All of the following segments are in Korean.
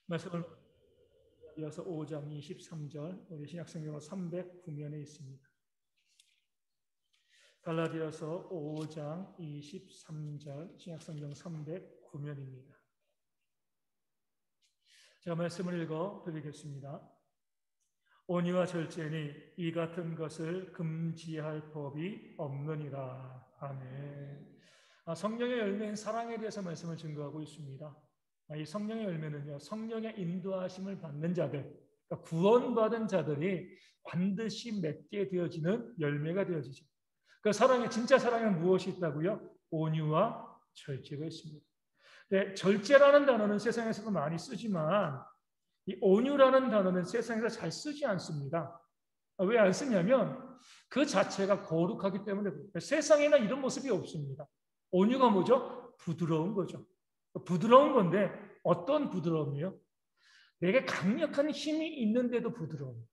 말씀을 이어서 5장 23절 우리 신약성경 309면에 있습니다. 갈라디아서 5장 23절 신약성경 309면입니다. 제가 말씀을 읽어 드리겠습니다. 온유와 절제니 이 같은 것을 금지할 법이 없느니라. 아멘. 성령의 열매인 사랑에 대해서 말씀을 증거하고 있습니다. 이 성령의 열매는요, 성령의 인도하심을 받는 자들, 그러니까 구원받은 자들이 반드시 맺게 되어지는 열매가 되어지죠. 그 사랑에, 진짜 사랑에 무엇이 있다고요? 온유와 절제가 있습니다. 네, 절제라는 단어는 세상에서도 많이 쓰지만 이 온유라는 단어는 세상에서 잘 쓰지 않습니다. 왜 안 쓰냐면 그 자체가 거룩하기 때문에 세상에는 이런 모습이 없습니다. 온유가 뭐죠? 부드러운 거죠. 부드러운 건데 어떤 부드러움이요? 되게 강력한 힘이 있는데도 부드러움.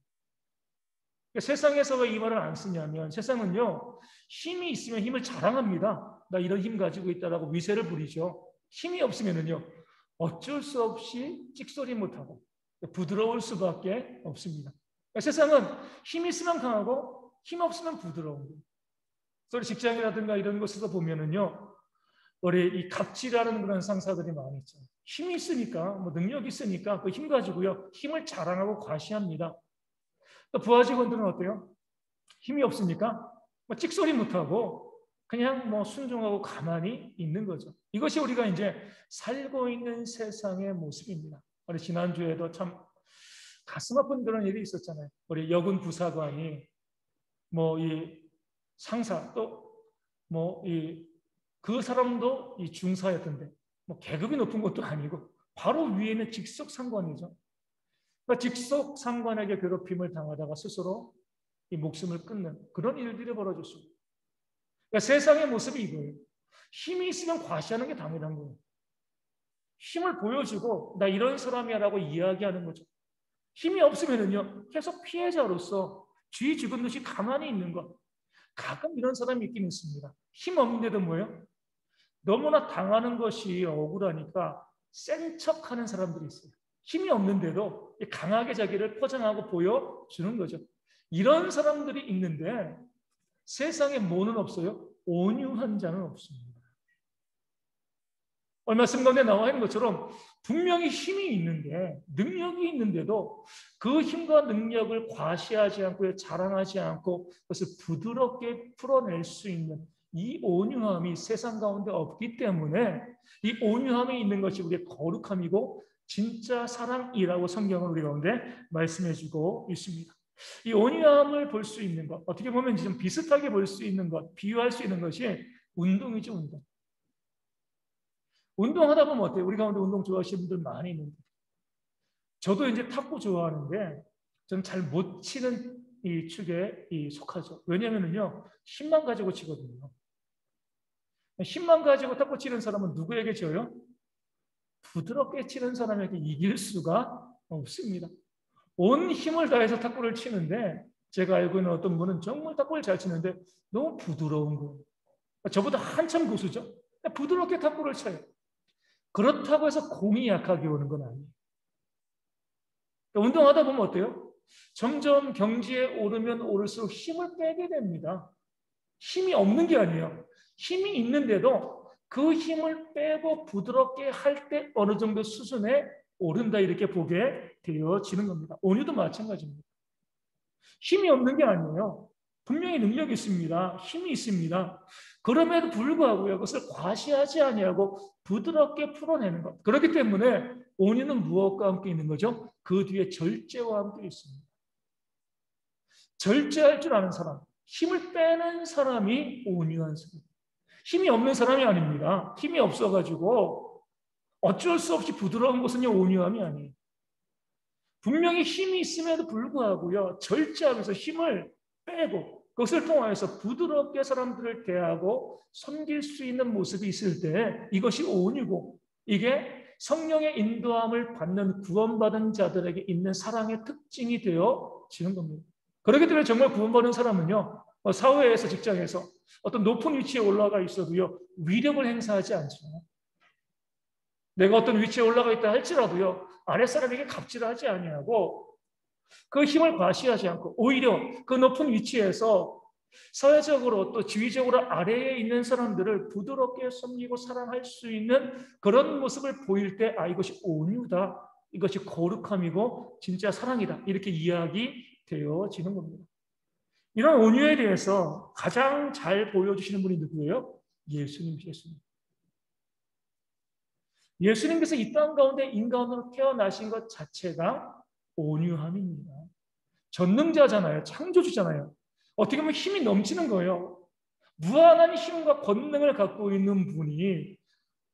세상에서 왜 이 말을 안 쓰냐면 세상은요, 힘이 있으면 힘을 자랑합니다. 나 이런 힘 가지고 있다라고 위세를 부리죠. 힘이 없으면은요, 어쩔 수 없이 찍소리 못하고 부드러울 수밖에 없습니다. 세상은 힘 있으면 강하고 힘 없으면 부드러운 거예요. 그래서 직장이라든가 이런 곳에서 보면은요, 우리 이 갑질하는 그런 상사들이 많이 있잖아요. 힘이 있으니까, 뭐 능력이 있으니까 그 힘 가지고요, 힘을 자랑하고 과시합니다. 또 부하 직원들은 어때요? 힘이 없으니까 뭐 찍소리 못하고 그냥 뭐 순종하고 가만히 있는 거죠. 이것이 우리가 이제 살고 있는 세상의 모습입니다. 우리 지난주에도 참 가슴 아픈 그런 일이 있었잖아요. 우리 여군 부사관이 뭐 이 상사 또 뭐 그 사람도 이 중사였던데 뭐 계급이 높은 것도 아니고 바로 위에는 직속 상관이죠. 그러니까 직속 상관에게 괴롭힘을 당하다가 스스로 이 목숨을 끊는 그런 일들이 벌어졌습니다. 그러니까 세상의 모습이 이거예요. 힘이 있으면 과시하는 게 당연한 거예요. 힘을 보여주고 나 이런 사람이야라고 이야기하는 거죠. 힘이 없으면은요 계속 피해자로서 쥐 죽은 듯이 가만히 있는 것. 가끔 이런 사람이 있긴 있습니다. 힘 없는데도 뭐예요? 너무나 당하는 것이 억울하니까 센 척하는 사람들이 있어요. 힘이 없는데도 강하게 자기를 포장하고 보여주는 거죠. 이런 사람들이 있는데 세상에 뭐는 없어요? 온유한 자는 없습니다. 오늘 말씀 가운데 나와 있는 것처럼 분명히 힘이 있는데 능력이 있는데도 그 힘과 능력을 과시하지 않고 자랑하지 않고 그것을 부드럽게 풀어낼 수 있는 이 온유함이 세상 가운데 없기 때문에 이 온유함이 있는 것이 우리의 거룩함이고 진짜 사랑이라고 성경은 우리 가운데 말씀해주고 있습니다. 이 온유함을 볼 수 있는 것, 어떻게 보면 좀 비슷하게 볼 수 있는 것, 비유할 수 있는 것이 운동이죠, 운동. 운동하다 보면 어때요? 우리 가운데 운동 좋아하시는 분들 많이 있는데. 저도 이제 탁구 좋아하는데, 저는 잘 못 치는 이 축에 속하죠. 왜냐면은요, 힘만 가지고 치거든요. 힘만 가지고 탁구 치는 사람은 누구에게 져요? 부드럽게 치는 사람에게 이길 수가 없습니다. 온 힘을 다해서 탁구를 치는데, 제가 알고 있는 어떤 분은 정말 탁구를 잘 치는데, 너무 부드러운 거예요. 저보다 한참 고수죠. 부드럽게 탁구를 쳐요. 그렇다고 해서 공이 약하게 오는 건 아니에요. 운동하다 보면 어때요? 점점 경지에 오르면 오를수록 힘을 빼게 됩니다. 힘이 없는 게 아니에요. 힘이 있는데도 그 힘을 빼고 부드럽게 할 때 어느 정도 수준에 오른다 이렇게 보게 되어지는 겁니다. 온유도 마찬가지입니다. 힘이 없는 게 아니에요. 분명히 능력이 있습니다. 힘이 있습니다. 그럼에도 불구하고요. 그것을 과시하지 아니하고 부드럽게 풀어내는 것. 그렇기 때문에 온유는 무엇과 함께 있는 거죠? 그 뒤에 절제와 함께 있습니다. 절제할 줄 아는 사람, 힘을 빼는 사람이 온유한 사람. 힘이 없는 사람이 아닙니다. 힘이 없어가지고 어쩔 수 없이 부드러운 것은 온유함이 아니에요. 분명히 힘이 있음에도 불구하고요. 절제하면서 힘을 빼고 그것을 통하여서 부드럽게 사람들을 대하고 섬길 수 있는 모습이 있을 때 이것이 온유고 이게 성령의 인도함을 받는 구원받은 자들에게 있는 사랑의 특징이 되어지는 겁니다. 그렇기 때문에 정말 구원받은 사람은요. 사회에서 직장에서 어떤 높은 위치에 올라가 있어도요. 위력을 행사하지 않죠. 내가 어떤 위치에 올라가 있다 할지라도요, 아랫사람에게 갑질하지 아니하고 그 힘을 과시하지 않고 오히려 그 높은 위치에서 사회적으로 또 지위적으로 아래에 있는 사람들을 부드럽게 섬기고 사랑할 수 있는 그런 모습을 보일 때, 아, 이것이 온유다, 이것이 거룩함이고 진짜 사랑이다, 이렇게 이야기되어지는 겁니다. 이런 온유에 대해서 가장 잘 보여주시는 분이 누구예요? 예수님이셨습니다. 예수님께서 이 땅 가운데 인간으로 태어나신 것 자체가 온유함입니다. 전능자잖아요. 창조주잖아요. 어떻게 보면 힘이 넘치는 거예요. 무한한 힘과 권능을 갖고 있는 분이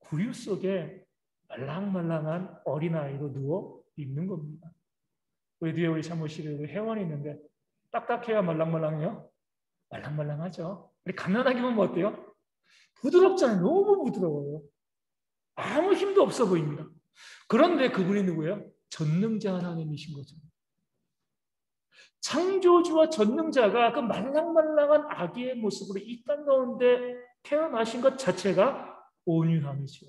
구유 속에 말랑말랑한 어린아이로 누워 있는 겁니다. 우리 뒤에 우리 사무실에 회원이 있는데 딱딱해야 말랑말랑해요? 말랑말랑하죠. 우리 가난하게 보면 어때요? 부드럽잖아요. 너무 부드러워요. 아무 힘도 없어 보입니다. 그런데 그분이 누구예요? 전능자 하나님이신 거죠. 창조주와 전능자가 그 말랑말랑한 아기의 모습으로 이 땅 가운데 태어나신 것 자체가 온유함이죠.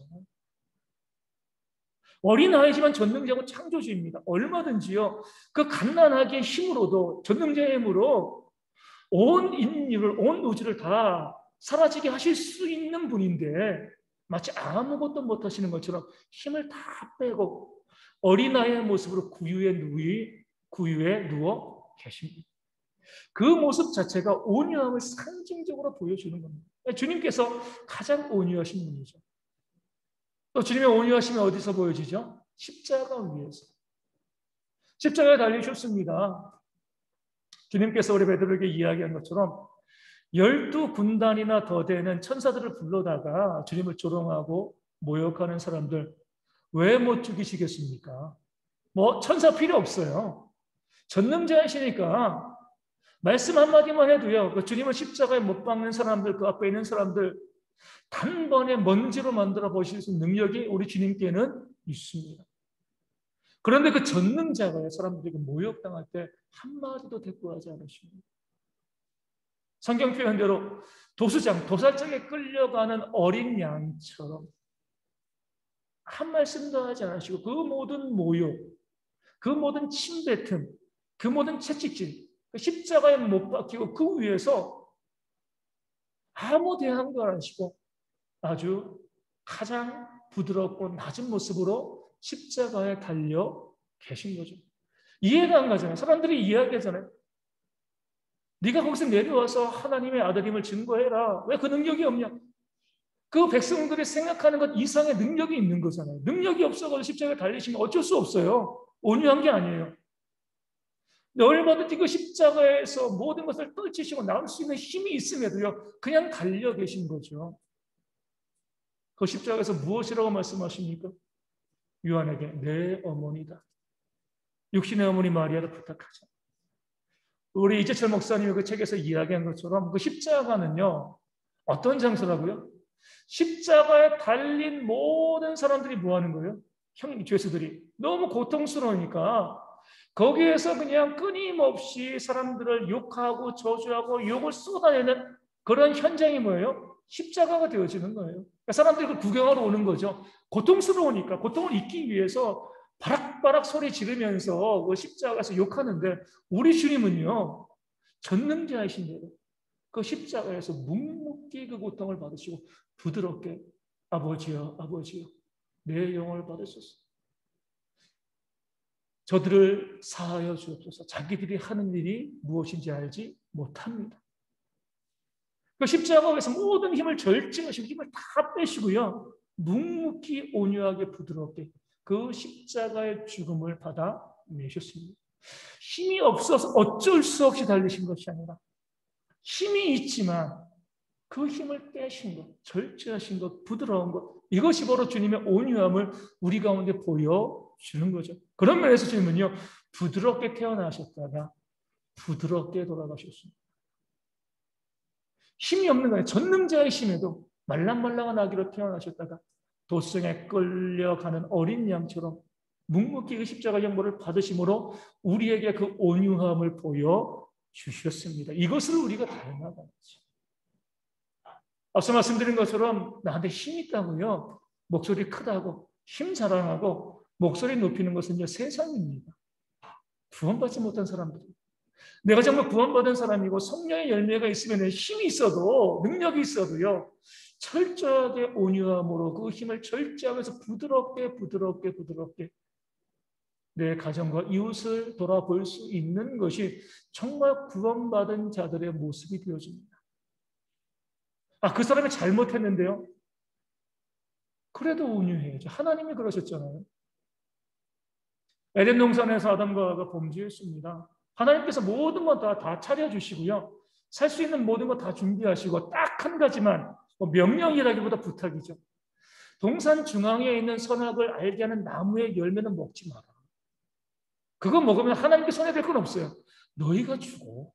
어린아이지만 전능자고 창조주입니다. 얼마든지요, 그 갓난아기의 힘으로도, 전능자의 힘으로 온 인류를, 온 우주를 다 사라지게 하실 수 있는 분인데 마치 아무것도 못하시는 것처럼 힘을 다 빼고 어린아이의 모습으로 구유에 누워 계십니다. 그 모습 자체가 온유함을 상징적으로 보여주는 겁니다. 주님께서 가장 온유하신 분이죠. 또 주님의 온유하심이 어디서 보여지죠? 십자가 위에서. 십자가에 달리셨습니다. 주님께서 우리 베드로에게 이야기한 것처럼 12군단이나 더 되는 천사들을 불러다가 주님을 조롱하고 모욕하는 사람들 왜 못 죽이시겠습니까? 뭐 천사 필요 없어요. 전능자이시니까 말씀 한마디만 해도요, 그 주님을 십자가에 못 박는 사람들, 그 앞에 있는 사람들 단번에 먼지로 만들어 보실 수 있는 능력이 우리 주님께는 있습니다. 그런데 그 전능자가 사람들에게 모욕당할 때 한마디도 대꾸하지 않으십니다. 성경 표현대로 도살장에 끌려가는 어린 양처럼 한 말씀도 하지 않으시고 그 모든 모욕, 그 모든 침뱉음, 그 모든 채찍질, 그 십자가에 못 박히고 그 위에서 아무 대항도 안 하시고 아주 가장 부드럽고 낮은 모습으로 십자가에 달려 계신 거죠. 이해가 안 가잖아요. 사람들이 이야기하잖아요. 네가 거기서 내려와서 하나님의 아들임을 증거해라. 왜 그 능력이 없냐? 그 백성들이 생각하는 것 이상의 능력이 있는 거잖아요. 능력이 없어서 십자가에 달리시면 어쩔 수 없어요. 온유한 게 아니에요. 얼마든지 그 십자가에서 모든 것을 떨치시고 나올 수 있는 힘이 있음에도요, 그냥 달려 계신 거죠. 그 십자가에서 무엇이라고 말씀하십니까? 요한에게 내 어머니다. 육신의 어머니 마리아를 부탁하자. 우리 이재철 목사님이 그 책에서 이야기한 것처럼 그 십자가는요, 어떤 장소라고요? 십자가에 달린 모든 사람들이 뭐 하는 거예요? 죄수들이 너무 고통스러우니까 거기에서 그냥 끊임없이 사람들을 욕하고 저주하고 욕을 쏟아내는 그런 현장이 뭐예요? 십자가가 되어지는 거예요. 그러니까 사람들이 그 구경하러 오는 거죠. 고통스러우니까 고통을 잊기 위해서 바락바락 소리 지르면서 그 십자가에서 욕하는데 우리 주님은요, 전능자이신 대로 그 십자가에서 묵묵히 그 고통을 받으시고 부드럽게 아버지여 아버지여 내 영혼을 받으소서. 저들을 사하여 주옵소서. 자기들이 하는 일이 무엇인지 알지 못합니다. 그 십자가에서 모든 힘을 절제하시고 힘을 다 빼시고요, 묵묵히 온유하게 부드럽게 그 십자가의 죽음을 받아 내셨습니다. 힘이 없어서 어쩔 수 없이 달리신 것이 아니라 힘이 있지만 그 힘을 빼신 것, 절제하신 것, 부드러운 것, 이것이 바로 주님의 온유함을 우리 가운데 보여주는 거죠. 그런 면에서 주님은요, 부드럽게 태어나셨다가 부드럽게 돌아가셨습니다. 힘이 없는 거예요. 전능자이심에도 말랑말랑한 아기로 태어나셨다가 도성에 끌려가는 어린 양처럼 묵묵히 그 십자가 형벌을 받으심으로 우리에게 그 온유함을 보여주셨습니다. 이것을 우리가 닮아가야지. 앞서 말씀드린 것처럼 나한테 힘이 있다고요, 목소리 크다고 힘 자랑하고 목소리 높이는 것은 이제 세상입니다. 구원받지 못한 사람들. 내가 정말 구원받은 사람이고 성령의 열매가 있으면 힘이 있어도 능력이 있어도요. 철저하게 온유함으로 그 힘을 절제하면서 부드럽게 내 가정과 이웃을 돌아볼 수 있는 것이 정말 구원받은 자들의 모습이 되어집니다. 그 사람이 잘못했는데요. 그래도 온유해야죠. 하나님이 그러셨잖아요. 에덴 동산에서 아담과 하와가 범죄했습니다. 하나님께서 모든 것 다 차려주시고요. 살 수 있는 모든 것 다 준비하시고 딱 한 가지만 명령이라기보다 부탁이죠. 동산 중앙에 있는 선악을 알게 하는 나무의 열매는 먹지 마라. 그거 먹으면 하나님께 손해될 건 없어요. 너희가 죽어.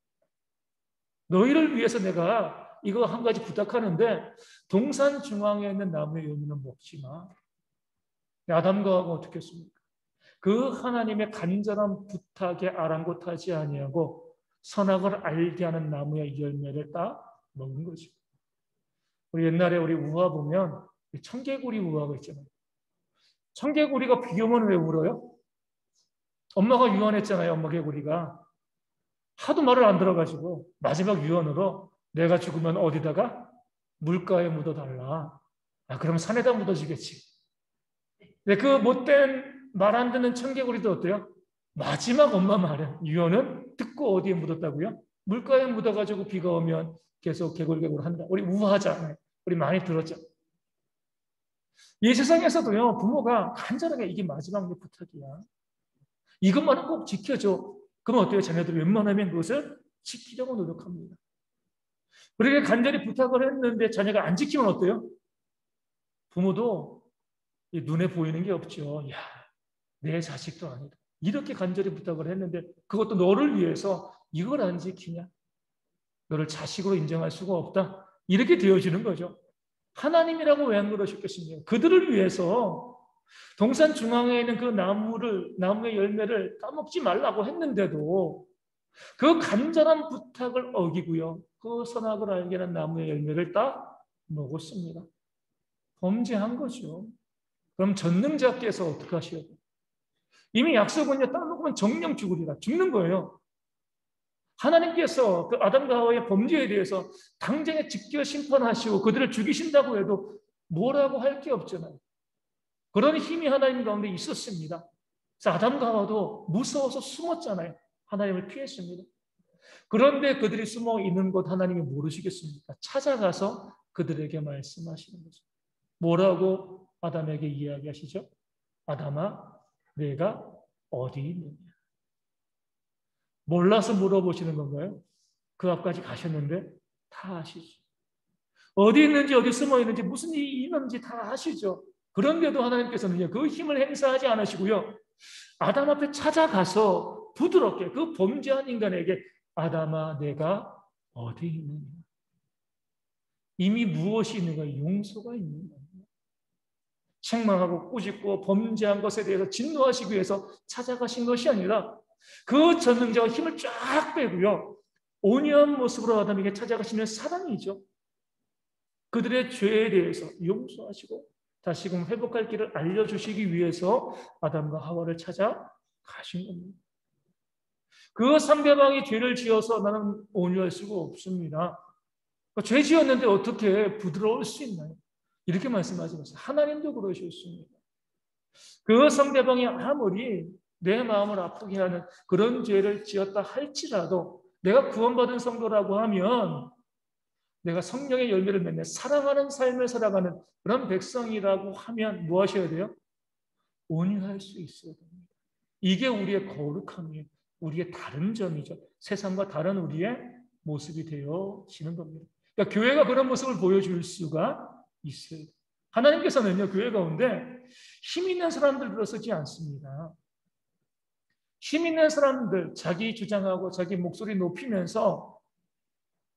너희를 위해서 내가 이거 한 가지 부탁하는데 동산 중앙에 있는 나무의 열매는 먹지 마. 아담과 하와가 어떻게 했습니까? 그 하나님의 간절한 부탁에 아랑곳하지 아니하고 선악을 알게 하는 나무의 열매를 따 먹은 거죠. 우리 옛날에 우리 우화 보면 청개구리 우화가 있잖아요. 청개구리가 비 오면 왜 울어요? 엄마가 유언했잖아요. 엄마 개구리가. 하도 말을 안 들어가지고 마지막 유언으로 내가 죽으면 어디다가? 물가에 묻어달라. 그럼 산에다 묻어지겠지. 근데 그 못된 말 안 듣는 청개구리도 어때요? 마지막 엄마 말은 유언은 듣고 어디에 묻었다고요? 물가에 묻어가지고 비가 오면 계속 개굴개굴 한다. 우리 우하자. 우리 많이 들었죠. 이 세상에서도요. 부모가 간절하게 이게 마지막 내 부탁이야. 이것만은 꼭 지켜줘. 그럼 어때요? 자녀들이 웬만하면 그것을 지키려고 노력합니다. 그렇게 간절히 부탁을 했는데 자녀가 안 지키면 어때요? 부모도 눈에 보이는 게 없죠. 야, 내 자식도 아니다. 이렇게 간절히 부탁을 했는데 그것도 너를 위해서 이걸 안 지키냐? 너를 자식으로 인정할 수가 없다. 이렇게 되어지는 거죠. 하나님이라고 왜 안 그러셨겠습니까? 그들을 위해서 동산 중앙에 있는 그 나무의 열매를 따먹지 말라고 했는데도 그 간절한 부탁을 어기고요. 그 선악을 알게 하는 나무의 열매를 따 먹었습니다. 범죄한 거죠. 그럼 전능자께서 어떻게 하셔야 돼요? 이미 약속은요, 따먹으면 정령 죽으리라. 죽는 거예요. 하나님께서 그 아담과 하와의 범죄에 대해서 당장에 직접 심판하시고 그들을 죽이신다고 해도 뭐라고 할 게 없잖아요. 그런 힘이 하나님 가운데 있었습니다. 그래서 아담과 하와도 무서워서 숨었잖아요. 하나님을 피했습니다. 그런데 그들이 숨어 있는 곳 하나님이 모르시겠습니까? 찾아가서 그들에게 말씀하시는 거죠. 뭐라고 아담에게 이야기하시죠? 아담아, 내가 어디 있느냐? 몰라서 물어보시는 건가요? 그 앞까지 가셨는데 다 아시죠. 어디 있는지 어디 숨어 있는지 무슨 일이 있는지 다 아시죠. 그런데도 하나님께서는요, 그 힘을 행사하지 않으시고요. 아담 앞에 찾아가서 부드럽게 그 범죄한 인간에게 아담아 내가 어디 있느냐. 이미 무엇이 있는가? 용서가 있는 거예요. 책망하고 꾸짖고 범죄한 것에 대해서 진노하시기 위해서 찾아가신 것이 아니라 그 전능자와 힘을 쫙 빼고요. 온유한 모습으로 아담에게 찾아가시는 사랑이죠. 그들의 죄에 대해서 용서하시고 다시금 회복할 길을 알려주시기 위해서 아담과 하와를 찾아가신 겁니다. 그 상대방이 죄를 지어서 나는 온유할 수가 없습니다. 죄 지었는데 어떻게 부드러울 수 있나요? 이렇게 말씀하지 마세요. 하나님도 그러셨습니다. 그 상대방이 아무리 내 마음을 아프게 하는 그런 죄를 지었다 할지라도 내가 구원받은 성도라고 하면 내가 성령의 열매를 맺는 사랑하는 삶을 살아가는 그런 백성이라고 하면 뭐 하셔야 돼요? 온유할 수 있어야 됩니다. 이게 우리의 거룩함이에요. 우리의 다른 점이죠. 세상과 다른 우리의 모습이 되어지는 겁니다. 그러니까 교회가 그런 모습을 보여줄 수가 있어요. 하나님께서는요, 교회 가운데 힘 있는 사람들 들어서지 않습니다. 힘 있는 사람들, 자기 주장하고 자기 목소리 높이면서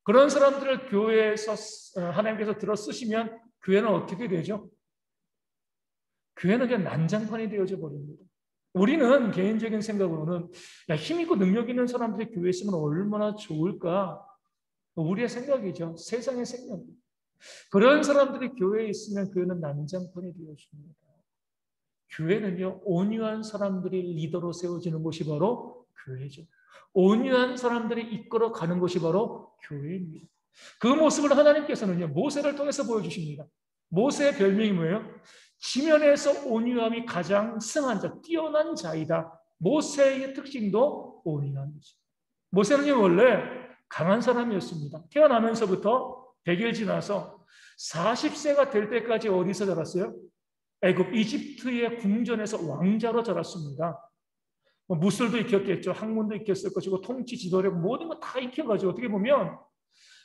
그런 사람들을 교회에서 하나님께서 들어 쓰시면 교회는 어떻게 되죠? 교회는 그냥 난장판이 되어져 버립니다. 우리는 개인적인 생각으로는 힘 있고 능력 있는 사람들이 교회에 있으면 얼마나 좋을까? 우리의 생각이죠. 세상의 생각. 그런 사람들이 교회에 있으면 교회는 난장판이 되어집니다. 교회는요, 온유한 사람들이 리더로 세워지는 곳이 바로 교회죠. 온유한 사람들이 이끌어 가는 곳이 바로 교회입니다. 그 모습을 하나님께서는요, 모세를 통해서 보여주십니다. 모세의 별명이 뭐예요? 지면에서 온유함이 가장 승한 자, 뛰어난 자이다. 모세의 특징도 온유한 거죠. 모세는 원래 강한 사람이었습니다. 태어나면서부터 100일 지나서 40세가 될 때까지 어디서 자랐어요? 애굽 이집트의 궁전에서 왕자로 자랐습니다. 무술도 익혔겠죠. 학문도 익혔을 것이고 통치 지도력 모든 거 다 익혀가지고 어떻게 보면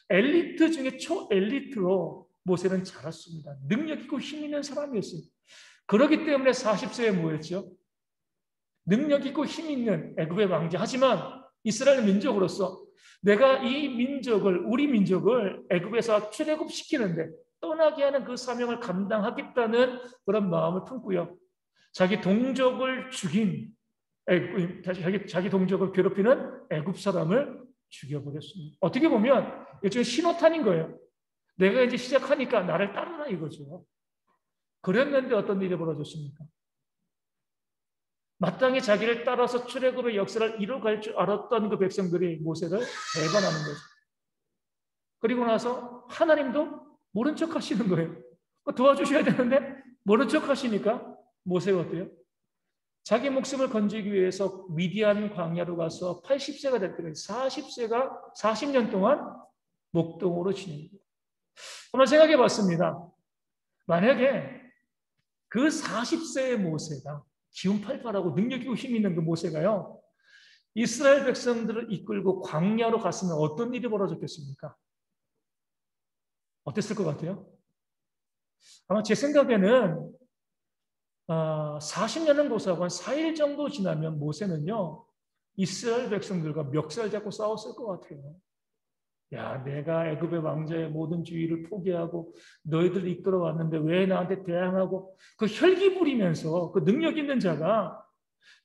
엘리트 중에 초엘리트로 모세는 자랐습니다. 능력 있고 힘 있는 사람이었어요. 그렇기 때문에 40세에 뭐였죠? 능력 있고 힘 있는 애굽의 왕자. 하지만 이스라엘 민족으로서 내가 이 민족을, 우리 민족을 애굽에서 출애굽시키는데 떠나게 하는 그 사명을 감당하겠다는 그런 마음을 품고요. 자기 동족을 죽인 자기 동족을 괴롭히는 애굽 사람을 죽여버렸습니다. 어떻게 보면 일종의 신호탄인 거예요. 내가 이제 시작하니까 나를 따르라 이거죠. 그랬는데 어떤 일이 벌어졌습니까? 마땅히 자기를 따라서 출애굽의 역사를 이뤄갈 줄 알았던 그 백성들이 모세를 배반하는 거죠. 그리고 나서 하나님도 모른 척 하시는 거예요. 도와주셔야 되는데 모른 척 하시니까 모세가 어때요? 자기 목숨을 건지기 위해서 미디안 광야로 가서 80세가 될 때까지 40년 동안 목동으로 지낸 거예요. 한번 생각해 봤습니다. 만약에 그 40세의 모세가 기운 팔팔하고 능력 있고 힘 있는 그 모세가요, 이스라엘 백성들을 이끌고 광야로 갔으면 어떤 일이 벌어졌겠습니까? 어땠을 것 같아요? 아마 제 생각에는 40년은 고사하고 한 4일 정도 지나면 모세는요, 이스라엘 백성들과 멱살 잡고 싸웠을 것 같아요. 야, 내가 애굽의 왕자의 모든 주의를 포기하고 너희들 이끌어 왔는데 왜 나한테 대항하고, 그 혈기 부리면서 그 능력 있는 자가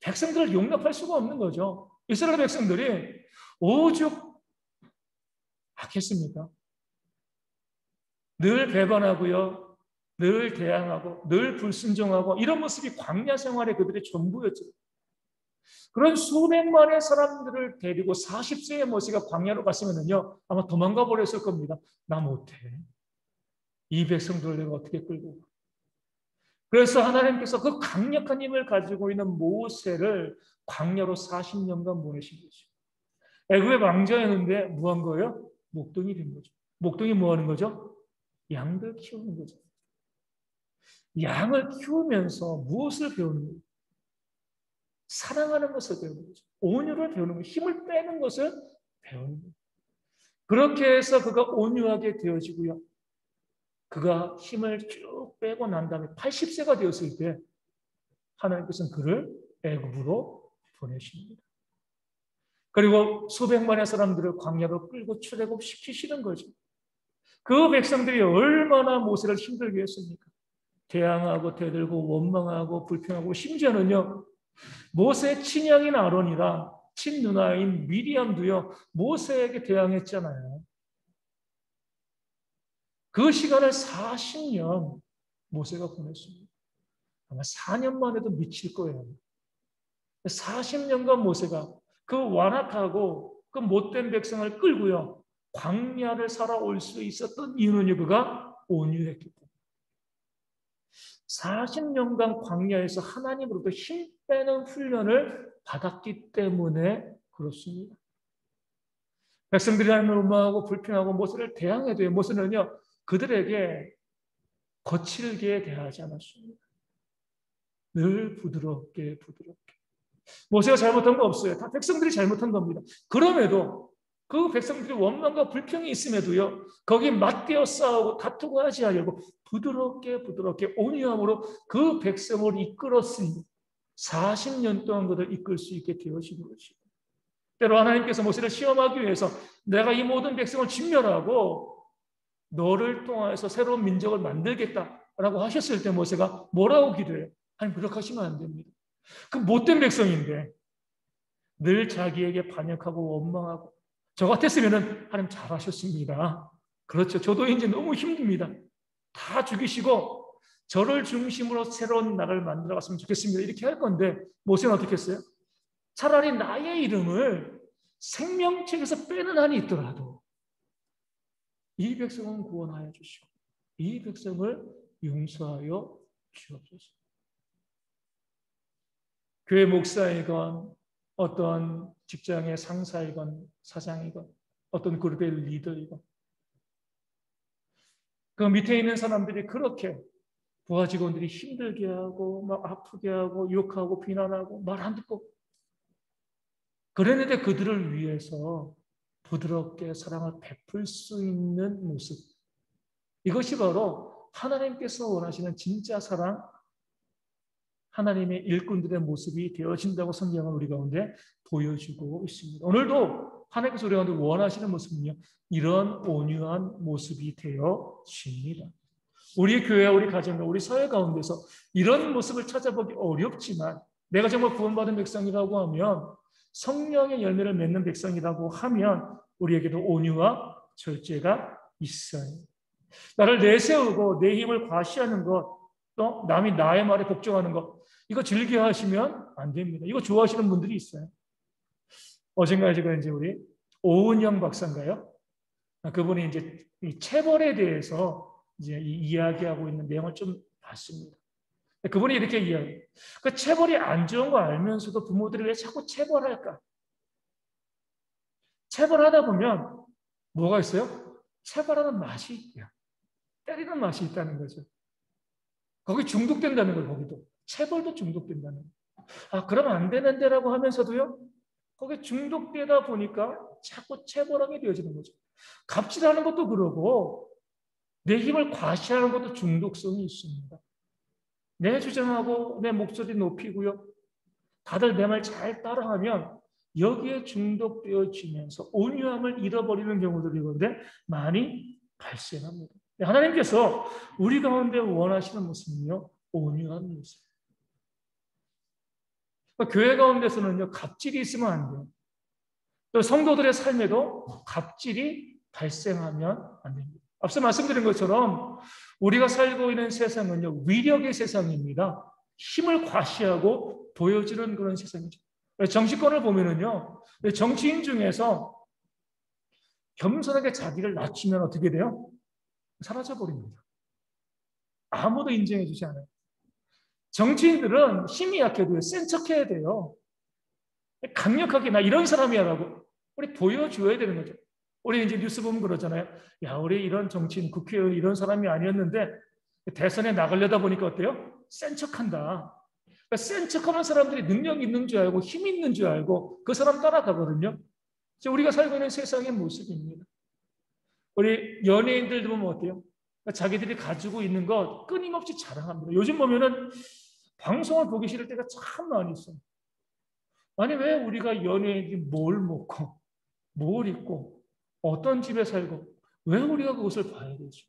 백성들을 용납할 수가 없는 거죠. 이스라엘 백성들이 오죽 악했습니까? 늘 배반하고요, 늘 대항하고, 늘 불순종하고, 이런 모습이 광야 생활의 그들의 전부였죠. 그런 수백만의 사람들을 데리고 40세의 모세가 광야로 갔으면요, 아마 도망가 버렸을 겁니다. 나 못해. 이 백성들을 내가 어떻게 끌고. 그래서 하나님께서 그 강력한 힘을 가지고 있는 모세를 광야로 40년간 보내신 거죠. 애굽의 왕자였는데 뭐 한 거예요? 목동이 된 거죠. 목동이 뭐 하는 거죠? 양들 키우는 거죠. 양을 키우면서 무엇을 배우는 거예요? 사랑하는 것을 배우는 거죠. 온유를 배우는 거예요. 힘을 빼는 것을 배우는 거예요. 그렇게 해서 그가 온유하게 되어지고요. 그가 힘을 쭉 빼고 난 다음에 80세가 되었을 때 하나님께서는 그를 애굽으로 보내십니다. 그리고 수백만의 사람들을 광야로 끌고 출애굽시키시는 거죠. 그 백성들이 얼마나 모세를 힘들게 했습니까? 대항하고 대들고 원망하고 불평하고, 심지어는요, 모세의 친형인 아론이랑 친누나인 미리암도요, 모세에게 대항했잖아요. 그 시간을 40년 모세가 보냈습니다. 아마 4년만 해도 미칠 거예요. 40년간 모세가 그 완악하고 그 못된 백성을 끌고요, 광야를 살아올 수 있었던 이유는 그가 온유했기 때문에. 40년간 광야에서 하나님으로부터 힘 빼는 훈련을 받았기 때문에 그렇습니다. 백성들이 하나님을 원망하고 불평하고 모세를 대항해도요, 모세는요, 그들에게 거칠게 대하지 않았습니다. 늘 부드럽게. 모세가 잘못한 거 없어요. 다 백성들이 잘못한 겁니다. 그럼에도 그 백성들이 원망과 불평이 있음에도요, 거기 맞대어 싸우고 다투고 하지 않으려고 부드럽게 온유함으로 그 백성을 이끌었으니 40년 동안 그들을 이끌 수 있게 되어진 것이죠. 때로 하나님께서 모세를 시험하기 위해서 내가 이 모든 백성을 진멸하고 너를 통해서 새로운 민족을 만들겠다라고 하셨을 때 모세가 뭐라고 기도해요? 하나님, 그렇게 하시면 안 됩니다. 그 못된 백성인데 늘 자기에게 반역하고 원망하고, 저 같았으면 하나님 잘하셨습니다. 그렇죠. 저도 이제 너무 힘듭니다. 다 죽이시고 저를 중심으로 새로운 나를 만들어갔으면 좋겠습니다. 이렇게 할 건데 모세는 어떻게 했어요? 차라리 나의 이름을 생명책에서 빼는 한이 있더라도 이 백성은 구원하여 주시고 이 백성을 용서하여 주옵소서. 교회 목사이건 어떤 직장의 상사이건 사장이건 어떤 그룹의 리더이건 그 밑에 있는 사람들이 그렇게 부하 직원들이 힘들게 하고 막 아프게 하고 욕하고 비난하고 말 안 듣고 그랬는데 그들을 위해서 부드럽게 사랑을 베풀 수 있는 모습, 이것이 바로 하나님께서 원하시는 진짜 사랑, 하나님의 일꾼들의 모습이 되어진다고 성경은 우리 가운데 보여주고 있습니다. 오늘도 하나님께서 우리 가운데 원하시는 모습은요, 이런 온유한 모습이 되어집니다. 우리 교회와 우리 가정과 우리 사회 가운데서 이런 모습을 찾아보기 어렵지만 내가 정말 구원받은 백성이라고 하면 성령의 열매를 맺는 백성이라고 하면 우리에게도 온유와 절제가 있어요. 나를 내세우고 내 힘을 과시하는 것, 또 남이 나의 말에 복종하는 것, 이거 즐겨하시면 안 됩니다. 이거 좋아하시는 분들이 있어요. 어젠가 제가 이제 우리 오은영 박사인가요? 그분이 이제 이 체벌에 대해서 이제 이야기하고 있는 내용을 좀 봤습니다. 그분이 이렇게 이야기해요. 그 체벌이 안 좋은 거 알면서도 부모들이 왜 자꾸 체벌할까? 체벌하다 보면 뭐가 있어요? 체벌하는 맛이 있고요. 때리는 맛이 있다는 거죠. 거기 중독된다는 걸 거기도. 체벌도 중독된다는 거예요. 아, 그러면 안 되는데라고 하면서도요. 거기에 중독되다 보니까 자꾸 체벌하게 되어지는 거죠. 갑질하는 것도 그러고 내 힘을 과시하는 것도 중독성이 있습니다. 내 주장하고 내 목소리 높이고요. 다들 내 말 잘 따라하면 여기에 중독되어지면서 온유함을 잃어버리는 경우들이 그런데 많이 발생합니다. 하나님께서 우리 가운데 원하시는 모습은요, 온유한 모습. 교회 가운데서는요, 갑질이 있으면 안 돼요. 또 성도들의 삶에도 갑질이 발생하면 안 됩니다. 앞서 말씀드린 것처럼 우리가 살고 있는 세상은요, 위력의 세상입니다. 힘을 과시하고 보여주는 그런 세상이죠. 정치권을 보면은요, 정치인 중에서 겸손하게 자기를 낮추면 어떻게 돼요? 사라져버립니다. 아무도 인정해주지 않아요. 정치인들은 힘이 약해도요, 센 척해야 돼요. 강력하게 나 이런 사람이야라고 우리 보여줘야 되는 거죠. 우리 이제 뉴스 보면 그러잖아요. 야, 우리 이런 정치인, 국회의원 이런 사람이 아니었는데 대선에 나가려다 보니까 어때요? 센 척한다. 그러니까 센 척하는 사람들이 능력 있는 줄 알고 힘 있는 줄 알고 그 사람 따라가거든요. 우리가 살고 있는 세상의 모습입니다. 우리 연예인들도 보면 어때요? 그러니까 자기들이 가지고 있는 것 끊임없이 자랑합니다. 요즘 보면은 방송을 보기 싫을 때가 참 많이 있어요. 아니 왜 우리가 연예인이 뭘 먹고 뭘 입고 어떤 집에 살고 왜 우리가 그것을 봐야 되죠?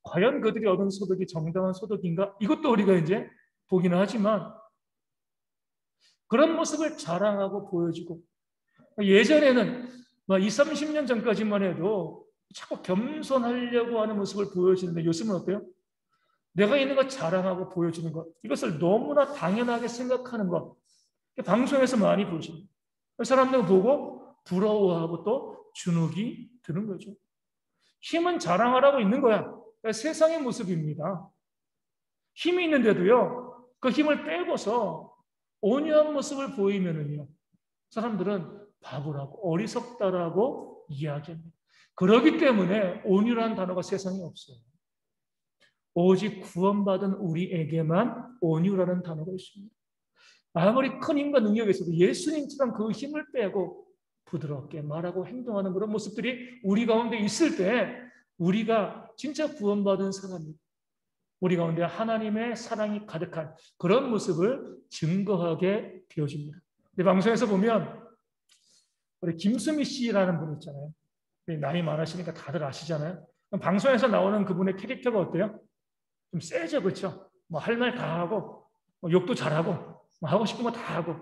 과연 그들이 얻은 소득이 정당한 소득인가? 이것도 우리가 이제 보기는 하지만 그런 모습을 자랑하고 보여주고 예전에는 20, 30년 전까지만 해도 자꾸 겸손하려고 하는 모습을 보여주는데 요즘은 어때요? 내가 있는 것 자랑하고 보여주는 것 이것을 너무나 당연하게 생각하는 것 방송에서 많이 보여줍니다. 사람들 보고 부러워하고 또 주눅이 드는 거죠. 힘은 자랑하라고 있는 거야. 그러니까 세상의 모습입니다. 힘이 있는데도요. 그 힘을 빼고서 온유한 모습을 보이면은요. 사람들은 바보라고 어리석다라고 이야기합니다. 그렇기 때문에 온유라는 단어가 세상에 없어요. 오직 구원받은 우리에게만 온유라는 단어가 있습니다. 아무리 큰 힘과 능력이 있어도 예수님처럼 그 힘을 빼고 부드럽게 말하고 행동하는 그런 모습들이 우리 가운데 있을 때 우리가 진짜 구원받은 사람입니다. 우리 가운데 하나님의 사랑이 가득한 그런 모습을 증거하게 되어집니다. 방송에서 보면 우리 김수미 씨라는 분 있잖아요. 나이 많으시니까 다들 아시잖아요. 방송에서 나오는 그분의 캐릭터가 어때요? 좀 세죠, 그렇죠? 뭐 할 말 다 하고 뭐 욕도 잘하고 뭐 하고 싶은 거 다 하고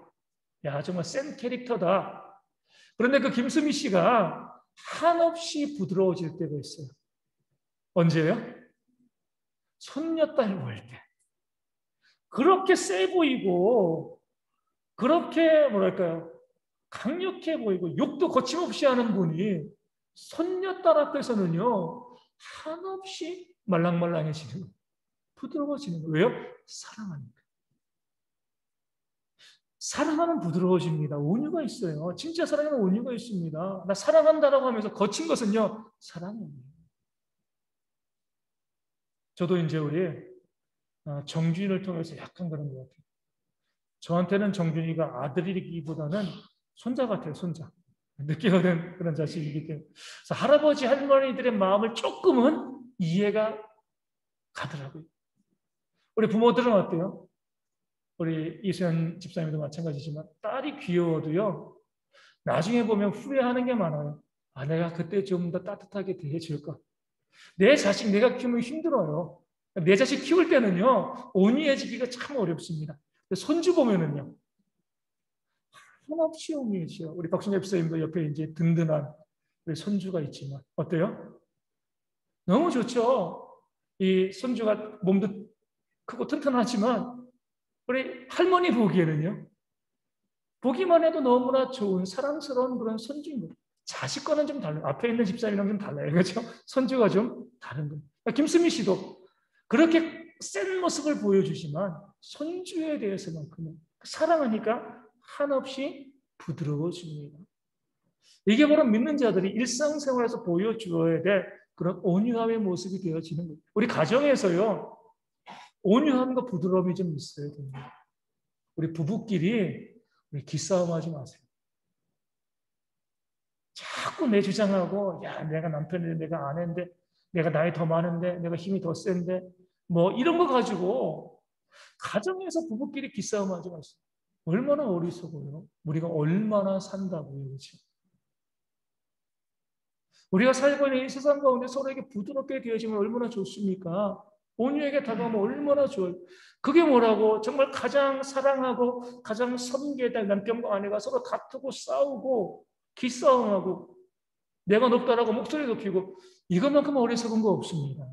야 정말 센 캐릭터다. 그런데 그 김수미 씨가 한없이 부드러워질 때가 있어요. 언제예요? 손녀딸 볼 때 그렇게 세 보이고 그렇게 뭐랄까요? 강력해 보이고 욕도 거침없이 하는 분이 손녀딸 앞에서는요 한없이 말랑말랑해지는 거예요. 부드러워지는 거예요. 왜요? 사랑하니까. 사랑하면 부드러워집니다. 온유가 있어요. 진짜 사랑에는 온유가 있습니다. 나 사랑한다라고 하면서 거친 것은요 사랑이에요. 저도 이제 우리 정준이를 통해서 약간 그런 것 같아요. 저한테는 정준이가 아들이기보다는 손자 같아요. 손자. 느끼는 그런 자식이기 때문에. 그래서 할아버지 할머니들의 마음을 조금은 이해가 가더라고요. 우리 부모들은 어때요? 우리 이수연 집사님도 마찬가지지만 딸이 귀여워도요. 나중에 보면 후회하는 게 많아요. 아, 내가 그때 좀 더 따뜻하게 대해줄 걸. 내 자식 내가 키우면 힘들어요. 내 자식 키울 때는요. 온유해지기가 참 어렵습니다. 손주 보면은요. 한없이 온유해져요. 우리 박순엽 집사님도 옆에 이제 든든한 우리 손주가 있지만 어때요? 너무 좋죠. 이 손주가 몸도 크고 튼튼하지만 우리 할머니 보기에는요. 보기만 해도 너무나 좋은 사랑스러운 그런 손주인 거예요. 자식과는 좀 달라요. 앞에 있는 집사님이랑 좀 달라요. 그렇죠? 손주가 좀 다른 거예요. 김수미 씨도 그렇게 센 모습을 보여주지만 손주에 대해서만큼은 사랑하니까 한없이 부드러워집니다. 이게 바로 믿는 자들이 일상생활에서 보여주어야 될 그런 온유함의 모습이 되어지는 거예요. 우리 가정에서요. 온유함과 부드러움이 좀 있어야 됩니다. 우리 부부끼리 우리 기싸움하지 마세요. 자꾸 내 주장하고 야 내가 남편인데 내가 아내인데 내가 나이 더 많은데 내가 힘이 더 센데 뭐 이런 거 가지고 가정에서 부부끼리 기싸움하지 마세요. 얼마나 어리석어요. 우리가 얼마나 산다고요. 그렇죠? 우리가 살고 있는 이 세상 가운데 서로에게 부드럽게 되어지면 얼마나 좋습니까? 온유하게 다가오면 얼마나 좋아요. 그게 뭐라고? 정말 가장 사랑하고 가장 섬겨야 될 남편과 아내가 서로 다투고 싸우고 기싸움하고 내가 높다라고 목소리 높이고 이것만큼 어리석은 거 없습니다.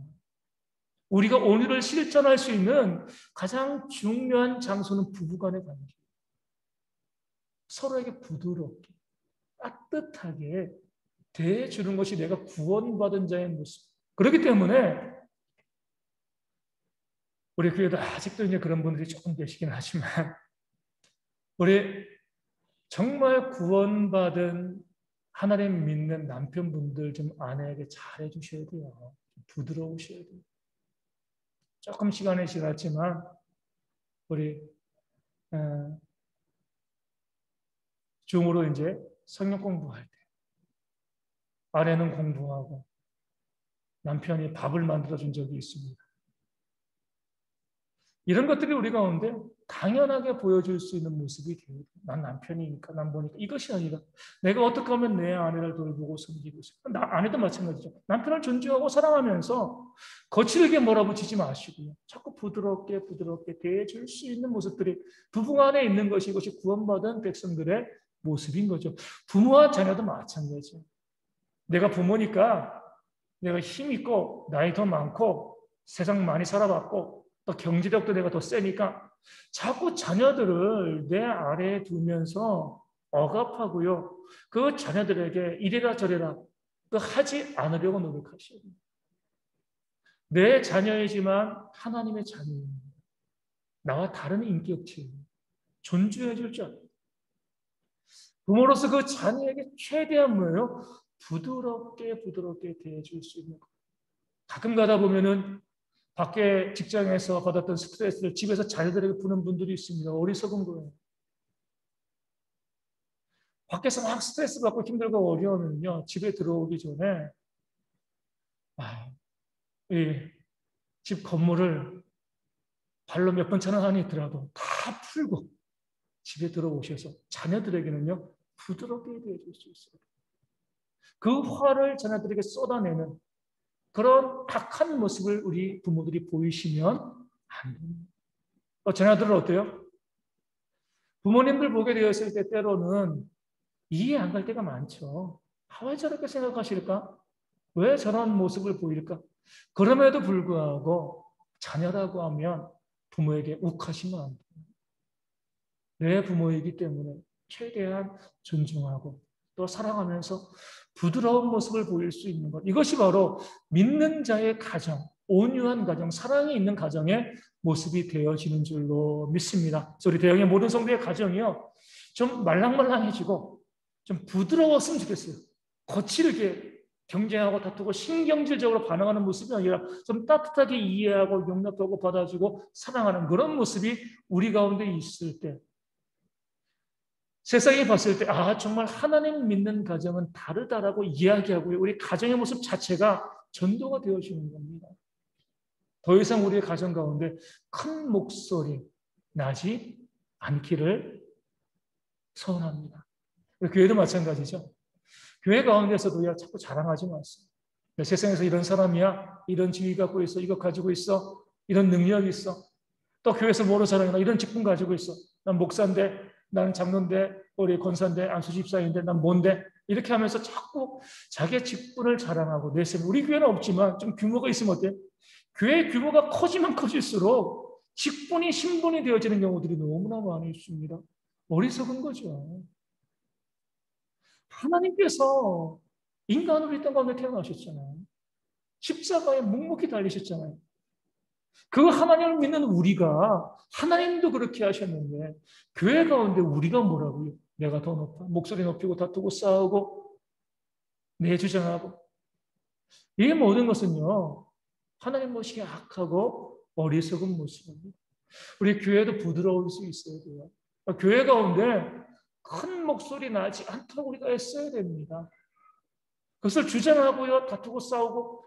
우리가 온유를 실천할 수 있는 가장 중요한 장소는 부부간의 관계. 서로에게 부드럽게 따뜻하게 대해주는 것이 내가 구원받은 자의 모습. 그렇기 때문에 우리 교회도 아직도 이제 그런 분들이 조금 계시긴 하지만 우리 정말 구원받은 하나님 믿는 남편분들 좀 아내에게 잘해 주셔야 돼요. 부드러우셔야 돼요. 조금 시간이 지났지만 우리 중으로 이제 성경 공부할 때 아내는 공부하고 남편이 밥을 만들어 준 적이 있습니다. 이런 것들이 우리 가운데 당연하게 보여줄 수 있는 모습이 돼요. 난 남편이니까, 난 보니까 이것이 아니라 내가 어떻게 하면 내 아내를 돌보고 섬기고 있을까? 아내도 마찬가지죠. 남편을 존중하고 사랑하면서 거칠게 몰아붙이지 마시고요. 자꾸 부드럽게 대해줄 수 있는 모습들이 부부 안에 있는 것이 이것이 구원받은 백성들의 모습인 거죠. 부모와 자녀도 마찬가지죠. 내가 부모니까 내가 힘 있고 나이 더 많고 세상 많이 살아봤고 또 경제력도 내가 더 세니까 자꾸 자녀들을 내 아래에 두면서 억압하고요. 그 자녀들에게 이래라 저래라 그 하지 않으려고 노력하셔야 됩니다. 내 자녀이지만 하나님의 자녀입니다. 나와 다른 인격체입니다. 존중해 줄 줄 알아요. 부모로서 그 자녀에게 최대한 뭐예요? 부드럽게 대해줄 수 있는 것. 가끔 가다 보면은 밖에 직장에서 받았던 스트레스를 집에서 자녀들에게 푸는 분들이 있습니다. 어리석은 거예요. 밖에서 막 스트레스 받고 힘들고 어려우면요. 집에 들어오기 전에 집 건물을 발로 몇 번 차는 한이 있더라도 다 풀고 집에 들어오셔서 자녀들에게는요. 부드럽게 대해줄 수 있어요. 그 화를 자녀들에게 쏟아내는 그런 악한 모습을 우리 부모들이 보이시면 안 됩니다. 자녀들은 어때요? 부모님들 보게 되었을 때 때로는 이해 안 갈 때가 많죠. 왜 저렇게 생각하실까? 왜 저런 모습을 보일까? 그럼에도 불구하고 자녀라고 하면 부모에게 욱하시면 안 돼요. 내 부모이기 때문에 최대한 존중하고 또 사랑하면서 부드러운 모습을 보일 수 있는 것. 이것이 바로 믿는 자의 가정, 온유한 가정, 사랑이 있는 가정의 모습이 되어지는 줄로 믿습니다. 그래서 우리 대형의 모든 성도의 가정이요, 좀 말랑말랑해지고 좀 부드러웠으면 좋겠어요. 거칠게 경쟁하고 다투고 신경질적으로 반응하는 모습이 아니라 좀 따뜻하게 이해하고 용납하고 받아주고 사랑하는 그런 모습이 우리 가운데 있을 때, 세상이 봤을 때 정말 하나님 믿는 가정은 다르다라고 이야기하고요. 우리 가정의 모습 자체가 전도가 되어지는 겁니다. 더 이상 우리의 가정 가운데 큰 목소리 나지 않기를 소원합니다. 교회도 마찬가지죠. 교회 가운데서도 자꾸 자랑하지 마세요. 세상에서 이런 사람이야, 이런 지위 갖고 있어, 이거 가지고 있어, 이런 능력이 있어. 또 교회에서 뭐로 자랑해? 이런 직분 가지고 있어. 난 목사인데, 나는 장로인데, 우리 권사인데, 안수 집사인데, 난 뭔데? 이렇게 하면서 자꾸 자기의 직분을 자랑하고 내세우고, 우리 교회는 없지만 좀 규모가 있으면 어때? 교회 규모가 커지면 커질수록 직분이 신분이 되어지는 경우들이 너무나 많이 있습니다. 어리석은 거죠. 하나님께서 인간으로 이 땅 가운데 태어나셨잖아요. 십자가에 묵묵히 달리셨잖아요. 그 하나님을 믿는 우리가 하나님도 그렇게 하셨는데 교회 가운데 우리가 뭐라고요? 내가 더 높아. 목소리 높이고 다투고 싸우고 내 주장하고. 이 모든 것은요, 하나님 모시기 악하고 어리석은 모습입니다. 우리 교회도 부드러울 수 있어야 돼요. 교회 가운데 큰 목소리 나지 않도록 우리가 애써야 됩니다. 그것을 주장하고요, 다투고 싸우고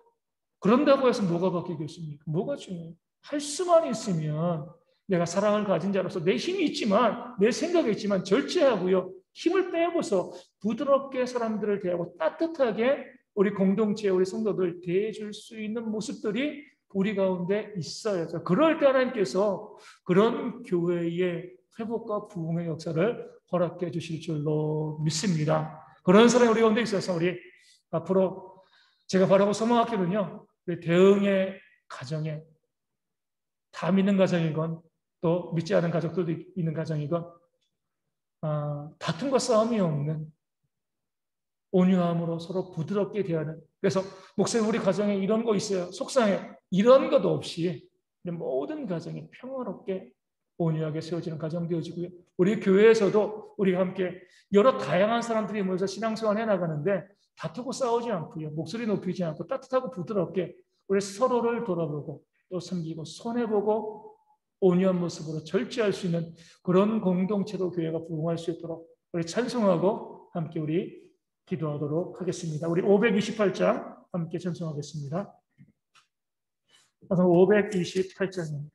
그런다고 해서 뭐가 바뀌겠습니까? 뭐가 중요해요? 할 수만 있으면 내가 사랑을 가진 자로서 내 힘이 있지만, 내 생각이 있지만 절제하고요, 힘을 빼고서 부드럽게 사람들을 대하고 따뜻하게 우리 공동체, 우리 성도들 대해줄 수 있는 모습들이 우리 가운데 있어야죠. 그럴 때 하나님께서 그런 교회의 회복과 부흥의 역사를 허락해 주실 줄로 믿습니다. 그런 사람이 우리 가운데 있어서 우리 앞으로 제가 바라고 소망하기는요, 우리 대응의 가정에 다 믿는 가정이건 또 믿지 않은 가족들도 있는 가정이건 다툼과 싸움이 없는 온유함으로 서로 부드럽게 대하는, 그래서 목사님 우리 가정에 이런 거 있어요, 속상해, 이런 것도 없이 모든 가정이 평화롭게 온유하게 세워지는 가정 되어지고요. 우리 교회에서도 우리가 함께 여러 다양한 사람들이 모여서 신앙생활 해나가는데 다투고 싸우지 않고요, 목소리 높이지 않고 따뜻하고 부드럽게 우리 서로를 돌아보고 또 섬기고 손해보고 온유한 모습으로 절제할 수 있는 그런 공동체로 교회가 부흥할 수 있도록 우리 찬송하고 함께 우리 기도하도록 하겠습니다. 우리 528장 함께 찬송하겠습니다. 528장입니다.